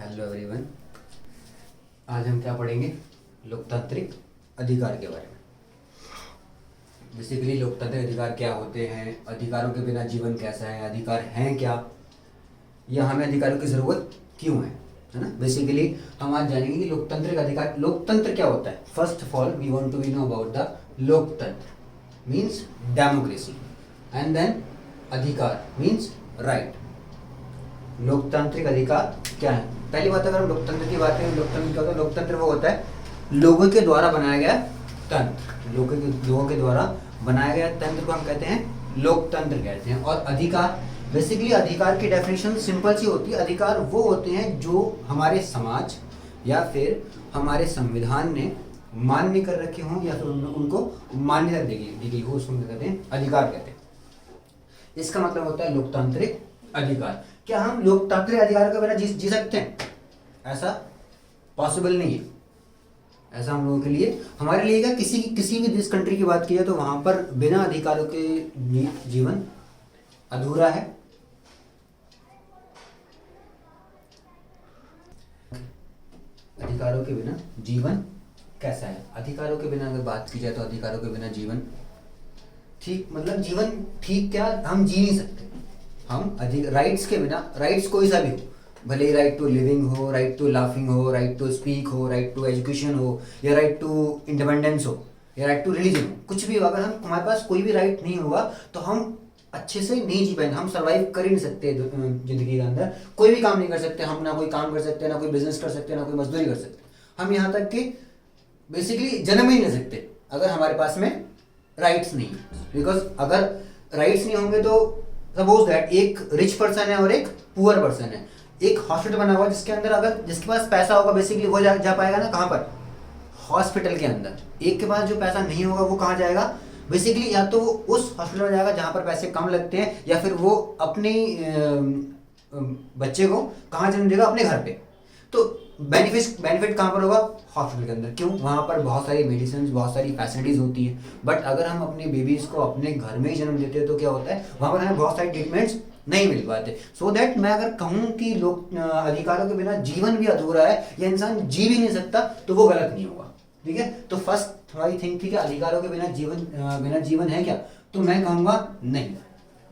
Hello everyone. आज हम क्या पढ़ेंगे? लोकतांत्रिक अधिकार के बारे में। बेसिकली लोकतांत्रिक अधिकार क्या होते हैं, अधिकारों के बिना जीवन कैसा है, अधिकार हैं क्या, या हमें अधिकारों की ज़रूरत क्यों है ना। बेसिकली हम आज जानेंगे कि लोकतांत्रिक अधिकार, लोकतंत्र क्या होता है। First of all we want to know about the लोकतंत्र मीन्स डेमोक्रेसी, एंड देन अधिकार मीन्स राइट। लोकतांत्रिक अधिकार क्या है? पहली बात, अगर हम लोकतंत्र की बात करें, लोकतंत्र क्या होता है? लोकतंत्र वो होता है लोगों के द्वारा बनाया गया तंत्र। लोगों के द्वारा बनाया गया तंत्र को हम कहते हैं लोकतंत्र कहते हैं। और अधिकार, बेसिकली अधिकार की डेफिनेशन सिंपल सी होती है। अधिकार वो होते हैं जो हमारे समाज या फिर हमारे संविधान ने मान्य कर रखे हों या फिर उनको मान्यता दी गई हो, उसको हम कहते हैं अधिकार कहते हैं। इसका मतलब होता है लोकतांत्रिक अधिकार। क्या हम लोकतांत्रिक अधिकार के बिना जी सकते हैं? ऐसा पॉसिबल नहीं है। ऐसा हम लोगों के लिए, हमारे लिए क्या, किसी भी देश कंट्री की बात की जाए तो वहां पर बिना अधिकारों के जीवन अधूरा है। अधिकारों के बिना जीवन कैसा है? अधिकारों के बिना अगर बात की जाए तो अधिकारों के बिना जीवन ठीक, मतलब जीवन ठीक क्या, हम जी नहीं सकते। हम राइट्स के बिना, राइट्स कोई सा भी हो, भले ही राइट टू लिविंग हो, राइट टू लाफिंग हो, राइट टू स्पीक हो, राइट टू एजुकेशन हो, या राइट टू इंडिपेंडेंस हो, या राइट टू रिलीजन हो, कुछ भी हो, अगर हमारे पास कोई भी राइट नहीं होगा तो हम अच्छे से नहीं जी पाएंगे। हम सर्वाइव कर ही नहीं सकते जिंदगी के अंदर। कोई भी काम नहीं कर सकते हम, ना कोई काम कर सकते, ना कोई बिजनेस कर सकते, ना कोई मजदूरी कर सकते। हम यहाँ तक कि बेसिकली जन्म ही नहीं सकते अगर हमारे पास में राइट्स नहीं है। बिकॉज अगर राइट्स नहीं होंगे तो सपोज दैट एक रिच पर्सन है और एक पुअर पर्सन है। एक हॉस्पिटल बना हुआ जिसके अंदर, अगर जिसके पास पैसा होगा बेसिकली वो जा पाएगा ना, कहाँ पर? हॉस्पिटल के अंदर। एक के पास जो पैसा नहीं होगा वो कहाँ जाएगा? बेसिकली या तो वो उस हॉस्पिटल में जाएगा जहाँ पर पैसे कम लगते हैं, या फिर वो अपने बच्चे को कहाँ जन्म देगा? अपने घर पे। तो बेनिफिट कहाँ पर होगा? हॉस्पिटल के अंदर। क्यों? वहाँ पर बहुत सारी मेडिसिन, बहुत सारी फैसिलिटीज होती है। बट अगर हम अपने बेबीज को अपने घर में ही जन्म देते हैं तो क्या होता है, वहाँ पर हमें बहुत सारी ट्रीटमेंट्स नहीं मिल पाते। सो दैट मैं अगर कहूँ कि लोग अधिकारों के बिना जीवन भी अधूरा है या इंसान जी भी नहीं सकता, तो वो गलत नहीं होगा। ठीक है, तो फर्स्ट हमारी थिंक थी कि अधिकारों के बिना जीवन है क्या? तो मैं कहूँगा नहीं,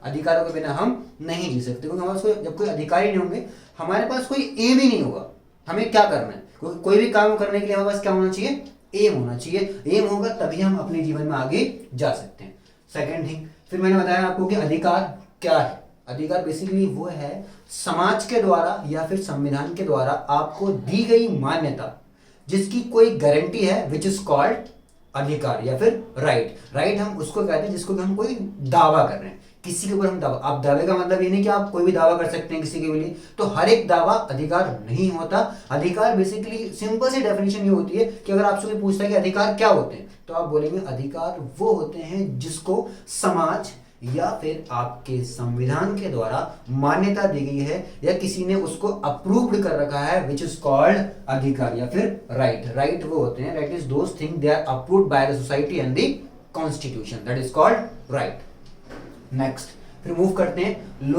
अधिकारों के बिना हम नहीं जी सकते। क्योंकि हमारे पास जब कोई अधिकार ही नहीं होंगे, हमारे पास कोई एम ही नहीं होगा हमें क्या करना है। कोई भी काम करने के लिए हमारे पास क्या होना चाहिए? एम होना चाहिए। एम होगा तभी हम अपने जीवन में आगे जा सकते हैं। सेकेंड थिंग, फिर मैंने बताया आपको कि अधिकार क्या है। अधिकार बेसिकली वो है समाज के द्वारा या फिर संविधान के द्वारा आपको दी गई मान्यता जिसकी कोई गारंटी है, विच इज कॉल्ड अधिकार या फिर राइट हम उसको कहते हैं जिसको हम कोई दावा कर रहे हैं किसी के ऊपर। हम दावा, आप दावे का मतलब ये नहीं कि आप कोई भी दावा कर सकते हैं किसी के लिए, तो हर एक दावा अधिकार नहीं होता। अधिकार बेसिकली सिंपल सी डेफिनेशन ये होती है कि अगर आपसे कोई पूछता है कि अधिकार क्या होते हैं, तो आप बोलेंगे अधिकार वो होते हैं जिसको समाज या फिर आपके संविधान के द्वारा मान्यता दी गई है या किसी ने उसको अप्रूव्ड कर रखा है, विच इज कॉल्ड अधिकार या फिर राइट वो होते हैं, that is those thing they are approved by the society and the constitution, that is called right. Next, फिर मूव करते हैं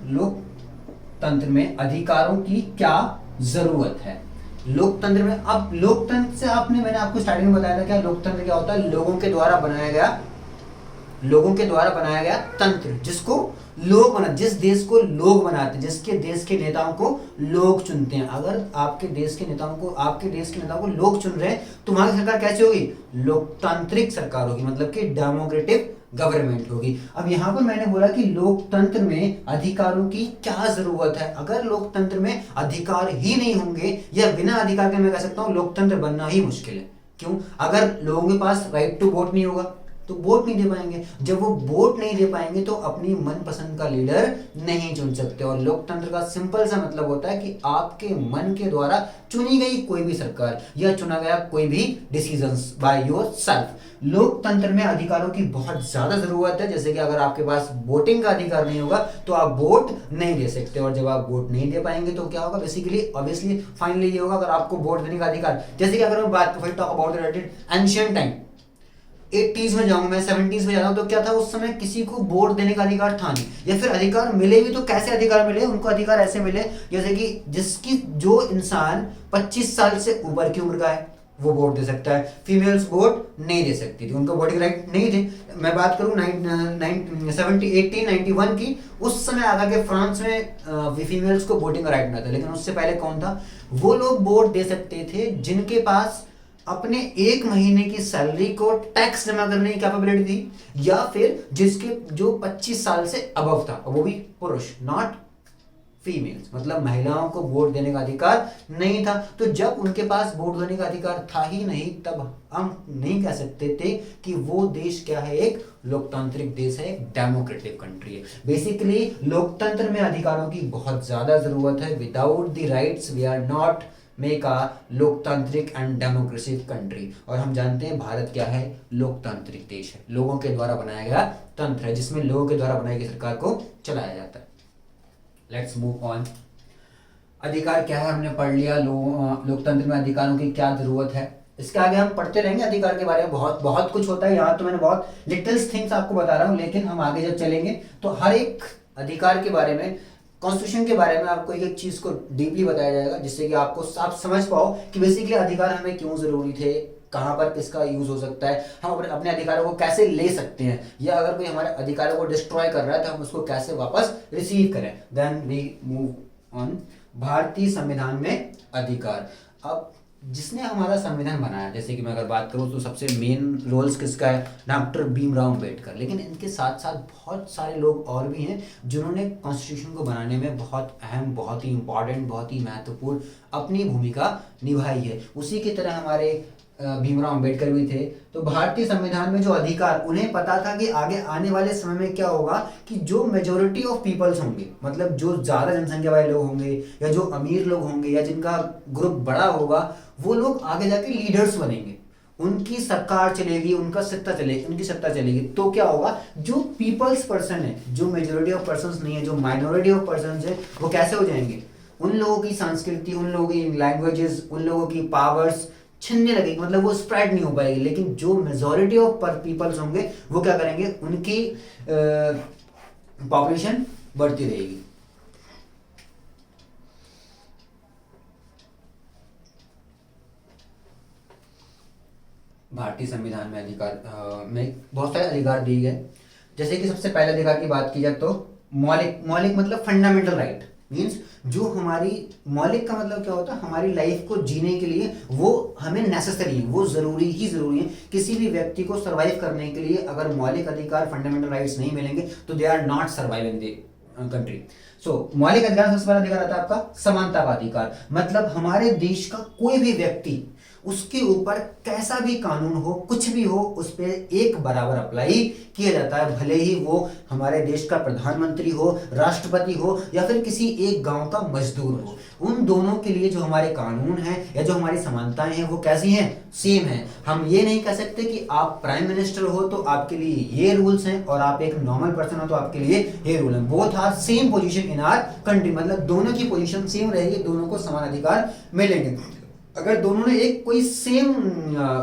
लोकतंत्र में अधिकारों की क्या जरूरत है। लोकतंत्र में, अब लोकतंत्र से मैंने आपको स्टार्टिंग में बताया था क्या लोकतंत्र क्या होता है? लोगों के द्वारा बनाया गया तंत्र जिसको लोग बना, जिस देश को लोग बनाते हैं, जिसके देश के नेताओं को लोग चुनते हैं। अगर आपके देश के नेताओं को लोग चुन रहे हैं तो वहां की सरकार कैसी होगी? लोकतांत्रिक सरकार होगी, मतलब कि डेमोक्रेटिक गवर्नमेंट होगी। अब यहां पर मैंने बोला कि लोकतंत्र में अधिकारों की क्या जरूरत है। अगर लोकतंत्र में अधिकार ही नहीं होंगे या बिना अधिकार के, मैं कह सकता हूं लोकतंत्र बनना ही मुश्किल है। क्यों? अगर लोगों के पास राइट टू वोट नहीं होगा तो वोट नहीं दे पाएंगे। जब वो वोट नहीं दे पाएंगे तो अपनी मनपसंद का लीडर नहीं चुन सकते। और लोकतंत्र का सिंपल सा मतलब होता है कि आपके मन के द्वारा चुनी गई कोई भी सरकार या चुना गया कोई भी डिसीजंस बाय योरसेल्फ। लोकतंत्र में अधिकारों की बहुत ज्यादा जरूरत है। जैसे कि अगर आपके पास वोटिंग का अधिकार नहीं होगा तो आप वोट नहीं दे सकते, और जब आप वोट नहीं दे पाएंगे तो क्या होगा? बेसिकली ऑब्वियसली फाइनली ये होगा, अगर आपको वोट देने का अधिकार, जैसे कि अगर मैं बात talk about ancient time, 80s में जाऊं मैं, 70s में जाता हूं, तो क्या था उस समय किसी को वोट देने का अधिकार था नहीं, या फिर अधिकार मिले भी तो कैसे अधिकार मिले, उनको अधिकार ऐसे मिले जैसे कि जिसकी जो इंसान 25 साल से ऊपर की उम्र का है वो वोट दे सकता है, फीमेल्स वोट नहीं दे सकती थी, उनको वोटिंग राइट नहीं थे। मैं बात करूं 1891 की, उस समय आगा के फ्रांस में फीमेल्स को वोटिंग राइट नहीं था, लेकिन उससे पहले कौन था, वो लोग वोट दे सकते थे जिनके पास अपने एक महीने की सैलरी को टैक्स जमा करने की कैपेबिलिटी थी, या फिर जिसके जो 25 साल से अबव था, वो भी पुरुष, नॉट फीमेल्स, मतलब महिलाओं को वोट देने का अधिकार नहीं था। तो जब उनके पास वोट देने का अधिकार था ही नहीं, तब हम नहीं कह सकते थे कि वो देश क्या है, एक लोकतांत्रिक देश है, एक डेमोक्रेटिक कंट्री है। बेसिकली लोकतंत्र में अधिकारों की बहुत ज्यादा जरूरत है। Without the rights we are not make a लोकतांत्रिक एंड डेमोक्रेसी कंट्री। और हम जानते हैं भारत क्या है, लोकतांत्रिक देश है, लोगों के द्वारा बनाया गया तंत्र है, जिसमें लोगों के द्वारा बनाई गई सरकार को चलाया जाता है। Let's move on. अधिकार क्या है हमने पढ़ लिया, लोकतंत्र में अधिकारों की क्या जरूरत है। इसके आगे हम पढ़ते रहेंगे अधिकार के बारे में, बहुत बहुत कुछ होता है। यहाँ तो मैंने बहुत लिटिल थिंग्स आपको बता रहा हूँ, लेकिन हम आगे जब चलेंगे तो हर एक अधिकार के बारे में, कॉन्स्टिट्यूशन के बारे में आपको एक एक चीज को डीपली बताया जाएगा, जिससे कि आपको आप समझ पाओ कि बेसिकली अधिकार हमें क्यों जरूरी थे, कहां पर किसका यूज हो सकता है, हम अपने अधिकारों को कैसे ले सकते हैं, या अगर कोई हमारे अधिकारों को डिस्ट्रॉय कर रहा है तो हम उसको कैसे वापस रिसीव करें। Then we move on. भारतीय संविधान में अधिकार। अब जिसने हमारा संविधान बनाया, जैसे कि मैं अगर बात करूं तो सबसे मेन रोल्स किसका है, डॉक्टर भीमराव अंबेडकर, लेकिन इनके साथ साथ बहुत सारे लोग और भी हैं जिन्होंने कॉन्स्टिट्यूशन को बनाने में बहुत अहम, बहुत ही इंपॉर्टेंट, बहुत ही महत्वपूर्ण अपनी भूमिका निभाई है। उसी की तरह हमारे भीमराव अंबेडकर भी थे। तो भारतीय संविधान में जो अधिकार, उन्हें पता था कि आगे आने वाले समय में क्या होगा, कि जो मेजोरिटी ऑफ पीपल्स होंगे, मतलब जो ज्यादा जनसंख्या वाले लोग होंगे, या जो अमीर लोग होंगे, या जिनका ग्रुप बड़ा होगा, वो लोग आगे जाके लीडर्स बनेंगे, उनकी सरकार चलेगी, उनकी सत्ता चलेगी। तो क्या होगा, जो पीपल्स पर्सन है, जो मेजोरिटी ऑफ पर्सन नहीं है, जो माइनॉरिटी ऑफ पर्सन है, वो कैसे हो जाएंगे, उन लोगों की संस्कृति, उन लोगों की लैंग्वेजेस, उन लोगों की पावर्स छिनने लगेगी, मतलब वो स्प्रेड नहीं हो पाएगी। लेकिन जो मेजॉरिटी ऑफ पीपल्स होंगे वो क्या करेंगे, उनकी पॉपुलेशन बढ़ती रहेगी। भारतीय संविधान में अधिकार में बहुत सारे अधिकार दिए गए। जैसे कि सबसे पहले अधिकार की बात की जाए तो मौलिक मतलब फंडामेंटल राइट, मीन्स जो हमारी, मौलिक का मतलब क्या होता है, हमारी लाइफ को जीने के लिए वो हमें नेसेसरी है, वो जरूरी है। किसी भी व्यक्ति को सरवाइव करने के लिए अगर मौलिक अधिकार, फंडामेंटल राइट्स नहीं मिलेंगे तो they are not survive in the country. So मौलिक अधिकार, सबसे पहला अधिकार आता है आपका समानता का अधिकार। मतलब हमारे देश का कोई भी व्यक्ति, उसके ऊपर कैसा भी कानून हो, कुछ भी हो, उस पर एक बराबर अप्लाई किया जाता है, भले ही वो हमारे देश का प्रधानमंत्री हो, राष्ट्रपति हो, या फिर किसी एक गांव का मजदूर हो। उन दोनों के लिए जो हमारे कानून हैं या जो हमारी समानताएं हैं वो कैसी हैं, सेम है। हम ये नहीं कह सकते कि आप प्राइम मिनिस्टर हो तो आपके लिए ये रूल्स हैं और आप एक नॉर्मल पर्सन हो तो आपके लिए ये रूल हैं। Both are same position in our country, मतलब दोनों की पोजीशन सेम रहेगी, दोनों को समान अधिकार मिलेंगे। अगर दोनों ने एक कोई सेम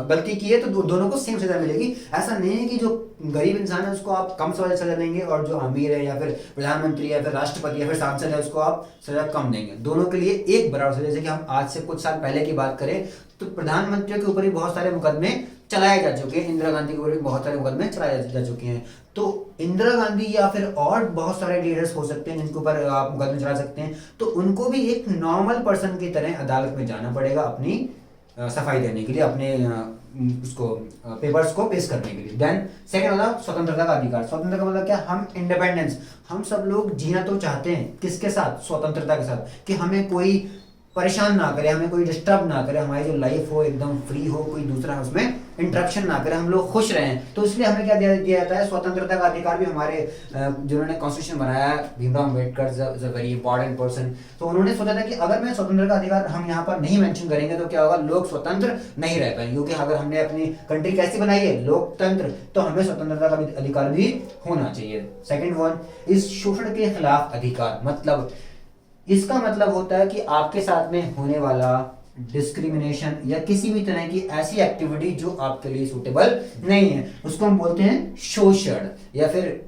गलती की है तो दोनों को सेम सजा मिलेगी। ऐसा नहीं है कि जो गरीब इंसान है उसको आप कम सजा देंगे और जो अमीर है या फिर प्रधानमंत्री या फिर राष्ट्रपति या फिर सांसद है उसको आप सजा कम देंगे। दोनों के लिए एक बराबर सजा। जैसे कि हम आज से कुछ साल पहले की बात करें तो प्रधानमंत्रियों के ऊपर भी बहुत सारे मुकदमे चलाए जा चुके हैं, इंदिरा गांधी के ऊपर भी बहुत सारे मुकदमे चलाए जा चुके हैं। तो इंदिरा गांधी या फिर और बहुत सारे लीडर्स हो सकते हैं जिनके ऊपर आप मुकदमे चला सकते हैं, तो उनको भी एक नॉर्मल पर्सन की तरह अदालत में जाना पड़ेगा अपनी सफाई देने के लिए, अपने उसको पेपर्स को पेश करने के लिए। देन सेकंड वाला स्वतंत्रता का अधिकार। स्वतंत्रता का मतलब क्या, हम इंडिपेंडेंस, हम सब लोग जीना तो चाहते हैं किसके साथ, स्वतंत्रता के साथ, कि हमें कोई परेशान ना करे, हमें कोई डिस्टर्ब ना करे, हमारी जो लाइफ हो एकदम फ्री हो, कोई दूसरा उसमें इंटरप्शन ना करे, हम लोग खुश रहें। तो इसलिए हमें क्या दिया जाता है, स्वतंत्रता का अधिकार भी हमारे जिन्होंने कॉन्स्टिट्यूशन बनाया, Bhimrao Ambedkar is a very important person. तो उन्होंने सोचा था कि अगर मैं स्वतंत्रता का अधिकार हम यहाँ पर नहीं मेंशन करेंगे तो क्या होगा, लोग स्वतंत्र नहीं रह पाएंगे। क्योंकि अगर हमने अपनी कंट्री कैसी बनाई है, लोकतंत्र, तो हमें स्वतंत्रता का अधिकार भी होना चाहिए। सेकेंड वन इस शोषण के खिलाफ अधिकार। मतलब इसका मतलब होता है कि आपके साथ में होने वाला डिस्क्रिमिनेशन या किसी भी तरह की ऐसी एक्टिविटी जो आपके लिए सूटेबल नहीं है, उसको हम बोलते हैं शोषण, या फिर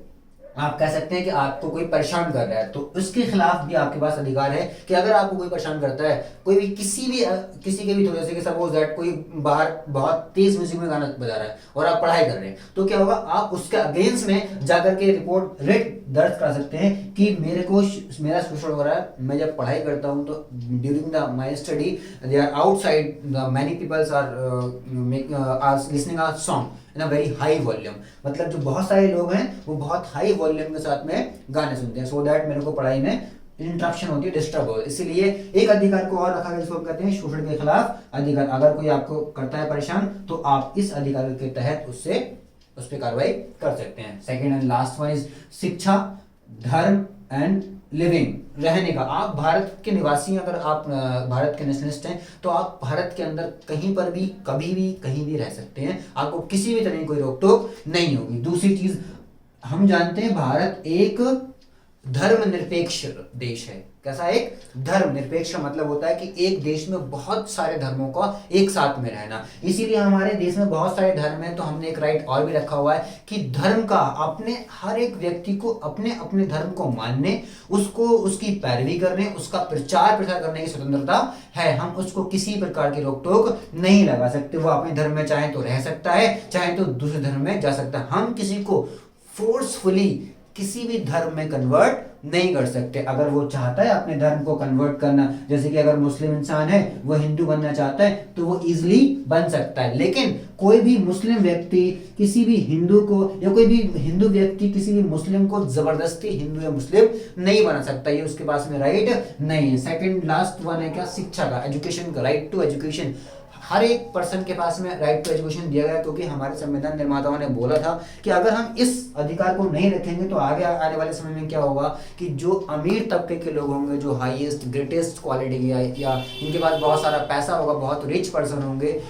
आप कह सकते हैं कि आपको कोई परेशान कर रहा है तो उसके खिलाफ भी आपके पास अधिकार है कि अगर आपको कोई परेशान करता है, कोई भी किसी के भी थ्रू, जैसे कि सपोज दैट कोई बाहर बहुत तेज म्यूजिक में गाना बजा रहा है और आप पढ़ाई कर रहे हैं, तो क्या होगा, आप उसके अगेंस्ट में जाकर के रिपोर्ट रेट दर्ज कर सकते हैं कि मेरा शोषण हो रहा है, मैं जब पढ़ाई करता हूं तो during the my study they are outside the many peoples are listening a song in a very high volume, मतलब जो बहुत सारे लोग हैं वो बहुत हाई वॉल्यूम के साथ में गाने सुनते हैं, सो दैट मेरे को पढ़ाई में इंटरप्शन होती है, डिस्टर्ब हो, इसीलिए एक अधिकार को और रखा गया जिसको कहते हैं शोषण के खिलाफ अधिकार। अगर कोई आपको करता है परेशान तो आप इस अधिकार के तहत उस पर कार्रवाई कर सकते हैं। Second and last one is शिक्षा, धर्म एंड लिविंग, रहने का। आप भारत के निवासी, अगर आप भारत के नेशनलिस्ट हैं तो आप भारत के अंदर कहीं पर भी कभी भी कहीं भी रह सकते हैं, आपको किसी भी तरह की कोई रोक टोक नहीं होगी। दूसरी चीज, हम जानते हैं भारत एक धर्मनिरपेक्ष देश है। कैसा? एक धर्मनिरपेक्ष का मतलब होता है कि एक देश में बहुत सारे धर्मों का एक साथ में रहना, इसीलिए हमारे देश में बहुत सारे धर्म हैं, तो हमने एक राइट और भी रखा हुआ है कि धर्म का अपने हर एक व्यक्ति को अपने अपने धर्म को मानने, उसको उसकी पैरवी करने, उसका प्रचार प्रसार करने की स्वतंत्रता है। हम उसको किसी प्रकार की रोक टोक नहीं लगा सकते। वो अपने धर्म में चाहे तो रह सकता है, चाहे तो दूसरे धर्म में जा सकता है। हम किसी को फोर्सफुली किसी भी धर्म में कन्वर्ट नहीं कर सकते। अगर वो चाहता है अपने धर्म को कन्वर्ट करना, जैसे कि अगर मुस्लिम इंसान है वो हिंदू बनना चाहता है तो वो इजीली बन सकता है, लेकिन कोई भी मुस्लिम व्यक्ति किसी भी हिंदू को, या कोई भी हिंदू व्यक्ति किसी भी मुस्लिम को जबरदस्ती हिंदू या मुस्लिम नहीं बना सकता, ये उसके पास में राइट नहीं है। सेकंड लास्ट वन है क्या? शिक्षा का, एजुकेशन का, राइट टू एजुकेशन। हर एक पर्सन के पास में राइट टू एजुकेशन दिया गया, क्योंकि हमारे संविधान निर्माताओं ने बोला था कि अगर हम इस अधिकार को नहीं रखेंगे तो आगे आने वाले समय में क्या होगा कि जो अमीर तबके के लोग होंगे, जो हाईएस्ट ग्रेटेस्ट क्वालिटी या इनके पास बहुत सारा पैसा होगा, बहुत रिच पर्सन होंगे,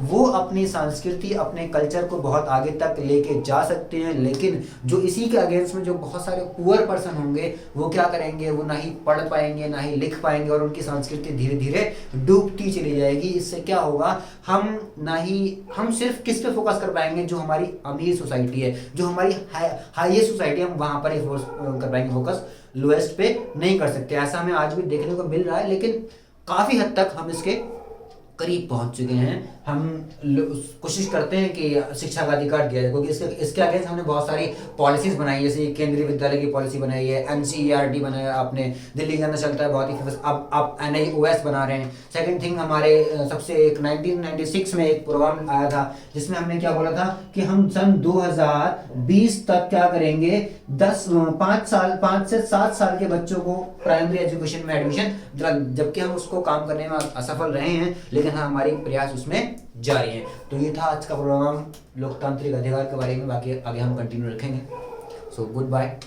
वो अपनी संस्कृति, अपने कल्चर को बहुत आगे तक लेके जा सकते हैं, लेकिन जो इसी के अगेंस्ट में जो बहुत सारे पुअर पर्सन होंगे वो क्या करेंगे, वो ना ही पढ़ पाएंगे ना ही लिख पाएंगे और उनकी संस्कृति धीरे धीरे डूबती चली जाएगी। इससे क्या होगा, हम सिर्फ किस पे फोकस कर पाएंगे, जो हमारी अमीर सोसाइटी है, जो हमारी हाईएस्ट सोसाइटी है, हम वहां पर ही कर पाएंगे फोकस, लोएस्ट पे नहीं कर सकते। ऐसा हमें आज भी देखने को मिल रहा है, लेकिन काफी हद तक हम इसके करीब पहुंच चुके हैं। हम कोशिश करते हैं कि शिक्षा का अधिकार दिया जाए, क्योंकि इसके अगेंस्ट हमने बहुत सारी पॉलिसीज बनाई, जैसे केंद्रीय विद्यालय की पॉलिसी बनाई है, एनसीईआरटी बनाया आपने, दिल्ली के अंदर चलता है बहुत ही फेमस, अब आप एनआईओएस बना रहे हैं। सेकंड थिंग, हमारे सबसे एक 1996 में एक प्रोग्राम आया था जिसमें हमने क्या बोला था कि हम सन 2020 तक क्या करेंगे, 5 से 7 साल के बच्चों को प्राइमरी एजुकेशन में एडमिशन, जबकि हम उसको काम करने में असफल रहे हैं, लेकिन हमारी प्रयास उसमें जारी है। तो ये था आज का प्रोग्राम लोकतांत्रिक अधिकार के बारे में, बाकी आगे हम कंटिन्यू रखेंगे। So good bye.